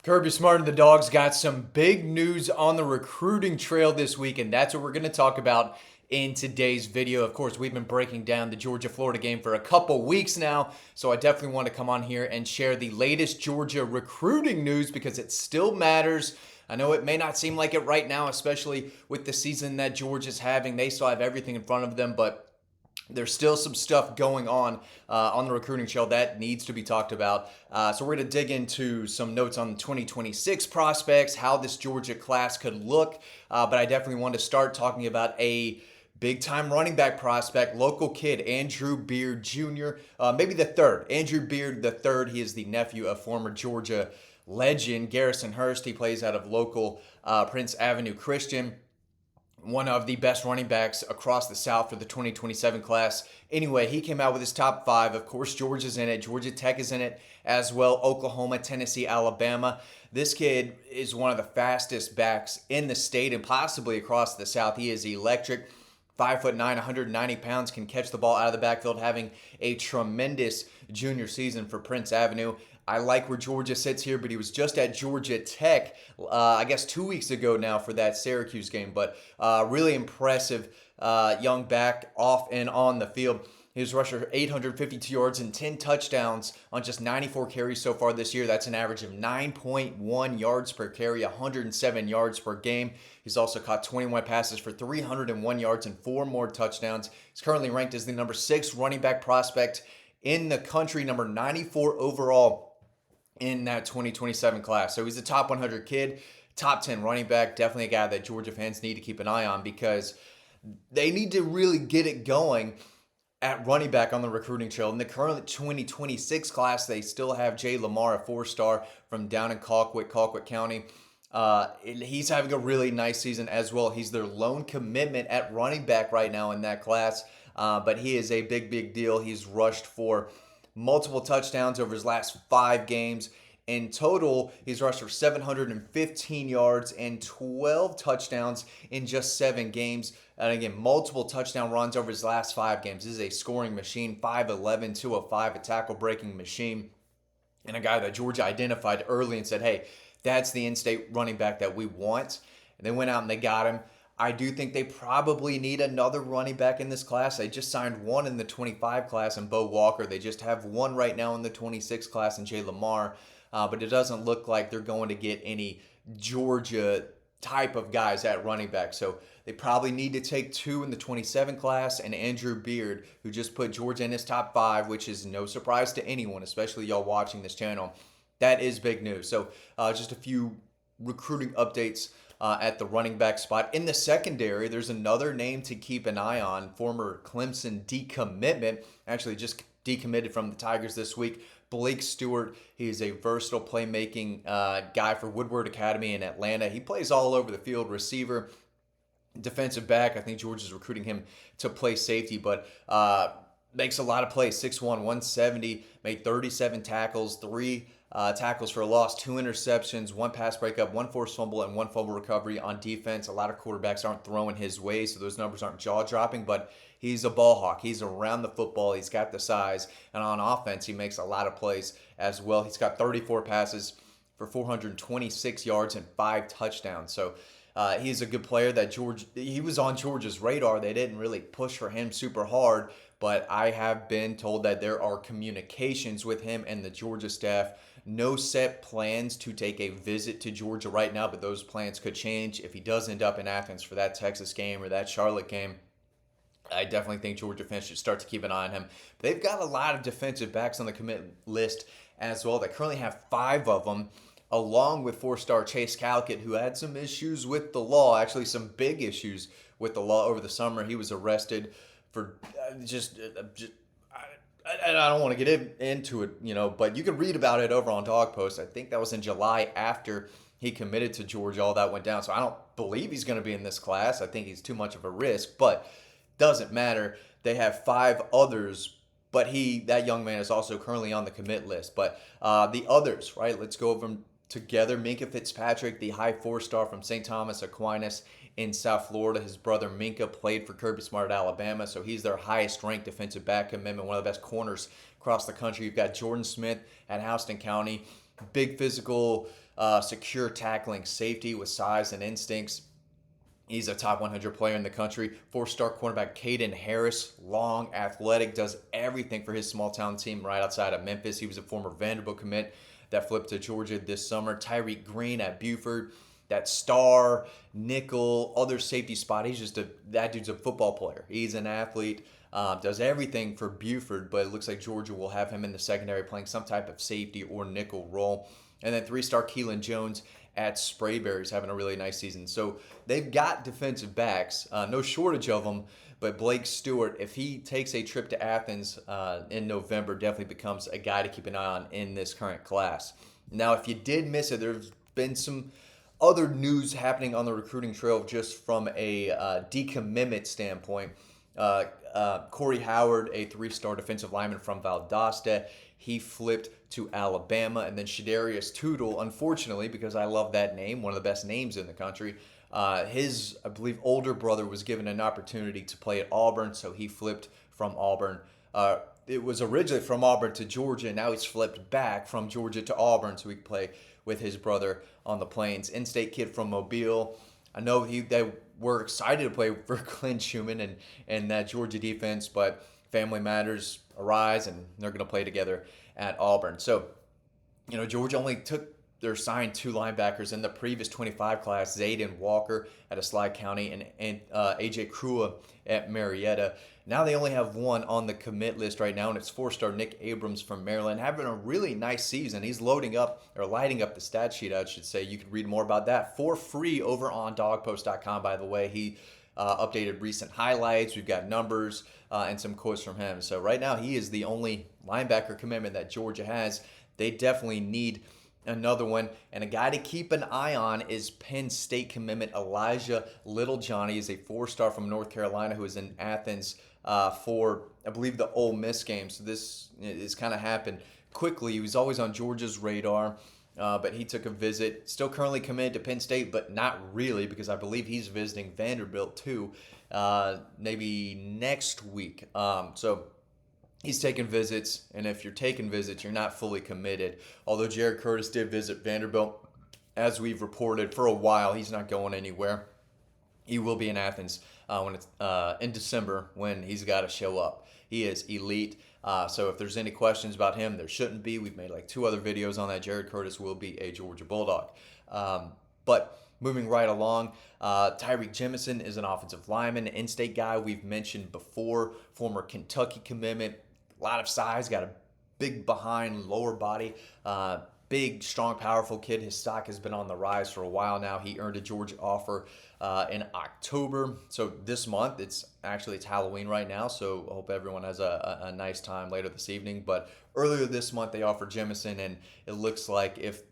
Kirby Smart and the Dogs got some big news on the recruiting trail this week, and that's what we're going to talk about in today's video. Of course, we've been breaking down the Georgia-Florida game for a couple weeks now, so I definitely want to come on here and share the latest Georgia recruiting news because it still matters. I know it may not seem like it right now, especially with the season that Georgia's having. They still have everything in front of them, but there's still some stuff going on the recruiting trail that needs to be talked about. So we're going to dig into some notes on the 2026 prospects, how this Georgia class could look. But I definitely want to start talking about a big-time running back prospect, local kid, Andrew Beard Jr., maybe the third. Andrew Beard the third. He is the nephew of former Georgia legend Garrison Hurst. He plays out of local Prince Avenue Christian, one of the best running backs across the South for the 2027 class. Anyway, he came out with his top five. Of course, Georgia's in it. Georgia Tech is in it as well. Oklahoma, Tennessee, Alabama. This kid is one of the fastest backs in the state and possibly across the South. He is electric. 5'9", 190 pounds, can catch the ball out of the backfield, having a tremendous junior season for Prince Avenue. I like where Georgia sits here, but he was just at Georgia Tech, I guess 2 weeks ago now for that Syracuse game. But really impressive young back off and on the field. He was rushed for 852 yards and 10 touchdowns on just 94 carries so far this year. That's an average of 9.1 yards per carry, 107 yards per game. He's also caught 21 passes for 301 yards and 4 more touchdowns. He's currently ranked as the number 6 running back prospect in the country, number 94 overall in that 2027 class. So he's a top 100 kid, top 10 running back, definitely a guy that Georgia fans need to keep an eye on because they need to really get it going at running back on the recruiting trail. In the current 2026 class, they still have Jay Lamar, a 4-star from down in Colquitt County. He's having a really nice season as well. He's their lone commitment at running back right now in that class, but he is a big deal. He's rushed for multiple touchdowns over his last 5 games. In total, he's rushed for 715 yards and 12 touchdowns in just 7 games. And again, multiple touchdown runs over his last 5 games. This is a scoring machine, 5'11", 205, a tackle-breaking machine, and a guy that Georgia identified early and said, hey, that's the in-state running back that we want. And they went out and they got him. I do think they probably need another running back in this class. They just signed one in the 25 class in Bo Walker. They just have one right now in the 26 class in Jay Lamar. But it doesn't look like they're going to get any Georgia type of guys at running back. So they probably need to take 2 in the 27 class and Andrew Beard, who just put Georgia in his top 5, which is no surprise to anyone, especially y'all watching this channel. That is big news. So just a few recruiting updates at the running back spot. In the secondary, there's another name to keep an eye on. Former Clemson decommitment, actually just decommitted from the Tigers this week. Blake Stewart, he is a versatile playmaking guy for Woodward Academy in Atlanta. He plays all over the field, receiver, defensive back. I think Georgia's recruiting him to play safety, but makes a lot of plays. 6'1", 170, made 37 tackles, 3 tackles for a loss, 2 interceptions, 1 pass breakup, 1 forced fumble, and 1 fumble recovery on defense. A lot of quarterbacks aren't throwing his way, so those numbers aren't jaw-dropping, but he's a ball hawk. He's around the football. He's got the size, and on offense, he makes a lot of plays as well. He's got 34 passes for 426 yards and 5 touchdowns. So he's a good player that he was on Georgia's radar. They didn't really push for him super hard, but I have been told that there are communications with him and the Georgia staff. No set plans to take a visit to Georgia right now, but those plans could change if he does end up in Athens for that Texas game or that Charlotte game. I definitely think Georgia fans should start to keep an eye on him. But they've got a lot of defensive backs on the commit list as well. They currently have 5 of them, along with 4-star Chase Calkett, who had some issues with the law, actually some big issues with the law over the summer. He was arrested for I don't want to get into it, but you can read about it over on Dawg Post. I think that was in July after he committed to Georgia, all that went down. So I don't believe he's going to be in this class. I think he's too much of a risk, but doesn't matter. They have 5 others, but that young man is also currently on the commit list. But the others, right? Let's go over them together. Minka Fitzpatrick, the high 4-star from St. Thomas Aquinas in South Florida. His brother Minka played for Kirby Smart at Alabama, so he's their highest ranked defensive back commitment, one of the best corners across the country. You've got Jordan Smith at Houston County. Big physical, secure tackling safety with size and instincts. He's a top 100 player in the country. Four-star cornerback Caden Harris, long, athletic, does everything for his small town team right outside of Memphis. He was a former Vanderbilt commit that flipped to Georgia this summer. Tyreek Green at Buford, that star, nickel, other safety spot. That dude's a football player. He's an athlete, does everything for Buford, but it looks like Georgia will have him in the secondary playing some type of safety or nickel role. And then three-star Keelan Jones at Sprayberry's having a really nice season. So they've got defensive backs, no shortage of them. But Blake Stewart, if he takes a trip to Athens in November, definitely becomes a guy to keep an eye on in this current class. Now, if you did miss it, there's been some other news happening on the recruiting trail just from a decommitment standpoint. Corey Howard, a three-star defensive lineman from Valdosta, he flipped to Alabama. And then Shadarius Tootle, unfortunately, because I love that name, one of the best names in the country, his, I believe, older brother was given an opportunity to play at Auburn, so he flipped from Auburn. It was originally from Auburn to Georgia, and now he's flipped back from Georgia to Auburn so he can play with his brother on the Plains. In-state kid from Mobile. I know they were excited to play for Clint Schumann and that Georgia defense, but family matters arise, and they're going to play together at Auburn. So, Georgia only signed two linebackers in the previous 25 class, Zayden Walker at Slide County and A.J. Crua at Marietta. Now they only have one on the commit list right now, and it's four-star Nick Abrams from Maryland, having a really nice season. He's lighting up the stat sheet, I should say. You can read more about that for free over on dawgpost.com, by the way. He updated recent highlights. We've got numbers and some quotes from him. So right now he is the only linebacker commitment that Georgia has. They definitely need another one. And a guy to keep an eye on is Penn State commitment Elijah Littlejohn. He is a four-star from North Carolina who is in Athens for, I believe, the Ole Miss game. So this has kind of happened quickly. He was always on Georgia's radar, but he took a visit. Still currently committed to Penn State, but not really, because I believe he's visiting Vanderbilt too, maybe next week. So he's taking visits, and if you're taking visits, you're not fully committed. Although Jared Curtis did visit Vanderbilt, as we've reported, for a while. He's not going anywhere. He will be in Athens when it's in December, when he's got to show up. He is elite. So if there's any questions about him, there shouldn't be. We've made like 2 other videos on that. Jared Curtis will be a Georgia Bulldog. But moving right along, Tyreek Jemison is an offensive lineman, in-state guy we've mentioned before, former Kentucky commitment. A lot of size, got a big behind, lower body, big, strong, powerful kid. His stock has been on the rise for a while now. He earned a Georgia offer in October. So this month, it's Halloween right now, so I hope everyone has a nice time later this evening. But earlier this month, they offered Jemison, and it looks like if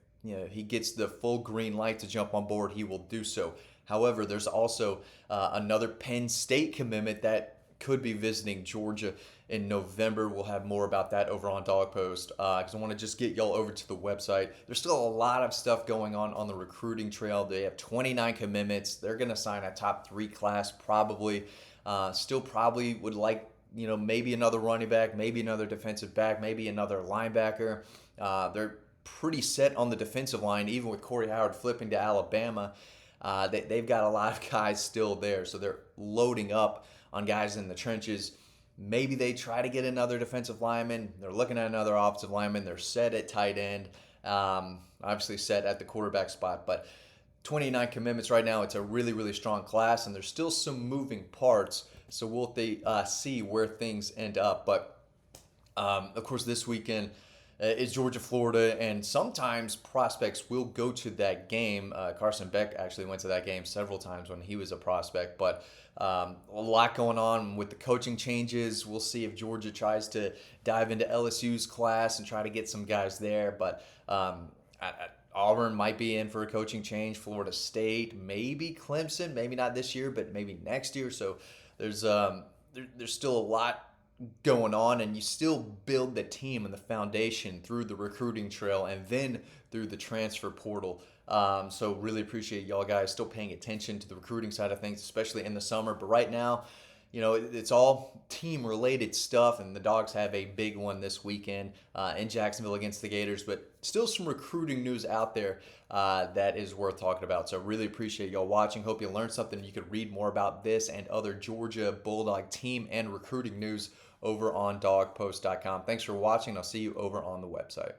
he gets the full green light to jump on board, he will do so. However, there's also another Penn State commitment that could be visiting Georgia in November. We'll have more about that over on Dawg Post because I want to just get y'all over to the website. There's still a lot of stuff going on the recruiting trail. They have 29 commitments. They're going to sign a top 3 class probably. Still probably would like, maybe another running back, maybe another defensive back, maybe another linebacker. They're pretty set on the defensive line, even with Corey Howard flipping to Alabama. They've got a lot of guys still there, so they're loading up on guys in the trenches. Maybe they try to get another defensive lineman. They're looking at another offensive lineman. They're set at tight end, obviously set at the quarterback spot. But 29 commitments right now. It's a really, really strong class, and there's still some moving parts. So we'll see where things end up. But, of course, this weekend is Georgia, Florida, and sometimes prospects will go to that game. Carson Beck actually went to that game several times when he was a prospect. But a lot going on with the coaching changes. We'll see if Georgia tries to dive into LSU's class and try to get some guys there. But Auburn might be in for a coaching change. Florida State, maybe Clemson, maybe not this year, but maybe next year. So there's still a lot going on, and you still build the team and the foundation through the recruiting trail and then through the transfer portal. So really appreciate y'all guys still paying attention to the recruiting side of things, especially in the summer. But right now, it's all team related stuff, and the Dogs have a big one this weekend in Jacksonville against the Gators, but still some recruiting news out there that is worth talking about. So really appreciate y'all watching. Hope you learned something. You could read more about this and other Georgia Bulldog team and recruiting news over on dawgpost.com. Thanks for watching. I'll see you over on the website.